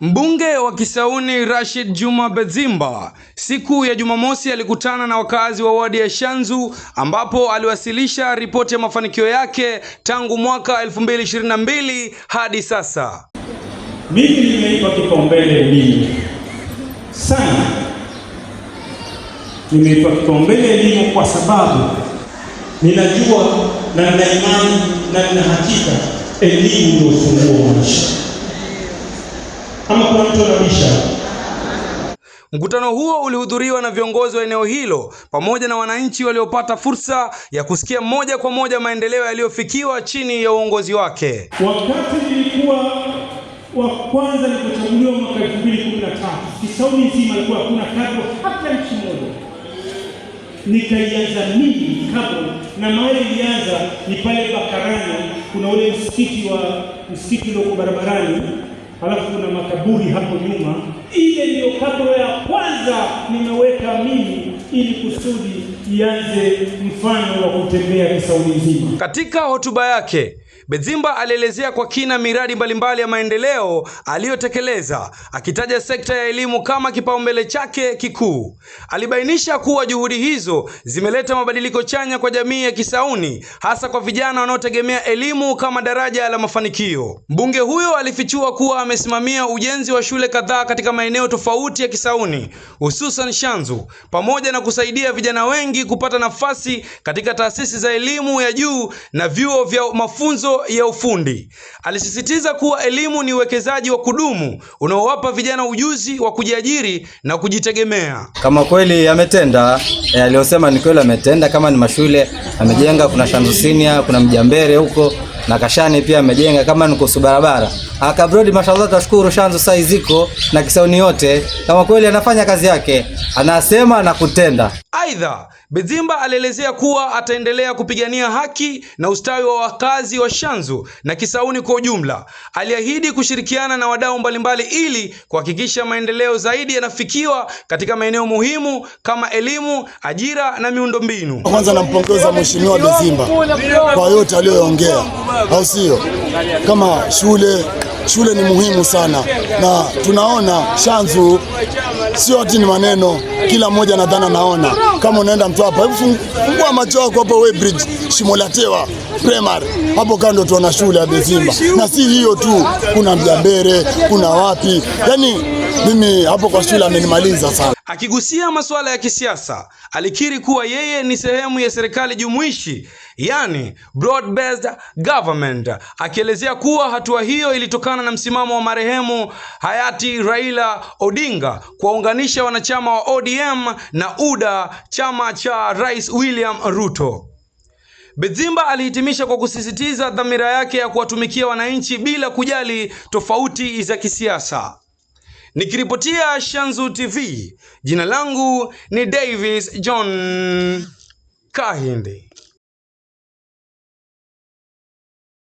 Mbunge wa Kisauni Rashid Juma Bezimba siku ya Jumamosi alikutana na wakazi wa wadi ya Shanzu ambapo aliwasilisha ripoti ya mafanikio yake tangu mwaka 2022 hadi sasa. Mimi nimeipa kipaumbele elimu sana. Nimeipa kipaumbele elimu kwa sababu ninajua na nina imani na nina hakika elimu ndio ufunguo wa maisha. Ama kuna mtu anabisha? Mkutano huo ulihudhuriwa na viongozi wa eneo hilo pamoja na wananchi waliopata fursa ya kusikia moja kwa moja maendeleo yaliyofikiwa chini ya uongozi wake. Wakati nilikuwa wa kwanza nilipochaguliwa mwaka 2013, Kisauni nzima alikuwa hakuna kadro hata nchi moja. Nikaianza mimi kabla, na mahali ilianza ni pale Bakarani, kuna ule msikiti ulioko barabarani, halafu kuna makaburi hapo nyuma. Ile ndio kadro ya kwanza nimeweka mimi ili kusudi ianze mfano wa kutembea Kisauni nzima. Katika hotuba yake, Bezimba alielezea kwa kina miradi mbalimbali ya maendeleo aliyotekeleza, akitaja sekta ya elimu kama kipaumbele chake kikuu. Alibainisha kuwa juhudi hizo zimeleta mabadiliko chanya kwa jamii ya Kisauni, hasa kwa vijana wanaotegemea elimu kama daraja la mafanikio. Mbunge huyo alifichua kuwa amesimamia ujenzi wa shule kadhaa katika maeneo tofauti ya Kisauni, hususan Shanzu, pamoja na kusaidia vijana wengi kupata nafasi katika taasisi za elimu ya juu na vyuo vya mafunzo ya ufundi. Alisisitiza kuwa elimu ni uwekezaji wa kudumu unaowapa vijana ujuzi wa kujiajiri na kujitegemea. Kama kweli ametenda, aliyosema ni kweli ametenda. Kama ni mashule amejenga, kuna Shanzu Senior, kuna Mjambere huko na Kashani pia amejenga. Kama ni kuhusu barabara akabrodi, mashallah tashukuru, Shanzu sai ziko na Kisauni yote. Kama kweli anafanya kazi yake, anasema na kutenda. Aidha, Bezimba alielezea kuwa ataendelea kupigania haki na ustawi wa wakazi wa Shanzu na Kisauni kwa ujumla. Aliahidi kushirikiana na wadau mbalimbali ili kuhakikisha maendeleo zaidi yanafikiwa katika maeneo muhimu kama elimu, ajira na miundombinu. Kwanza nampongeza Mheshimiwa Bezimba kwa yote aliyoongea, au sio? Kama shule ni muhimu sana, na tunaona Shanzu sio ati ni maneno, kila mmoja nadhani naona. Kama unaenda Mtwapa, hebu fungua macho yako hapo Weybridge, Shimolatewa Primary, hapo kando tuona shule ya Bezimba. Na si hiyo tu, kuna Mjambere, kuna wapi. Yaani mimi hapo kwa shule amenimaliza sana. Akigusia masuala ya kisiasa, alikiri kuwa yeye ni sehemu ya serikali jumuishi, yani broad based government, akielezea kuwa hatua hiyo ilitokana na msimamo wa marehemu hayati Raila Odinga kuwaunganisha wanachama wa ODM na UDA, chama cha Rais William Ruto. Bezimba alihitimisha kwa kusisitiza dhamira yake ya kuwatumikia wananchi bila kujali tofauti za kisiasa. Nikiripotia Shanzu TV, jina langu ni Davis John Kahinde.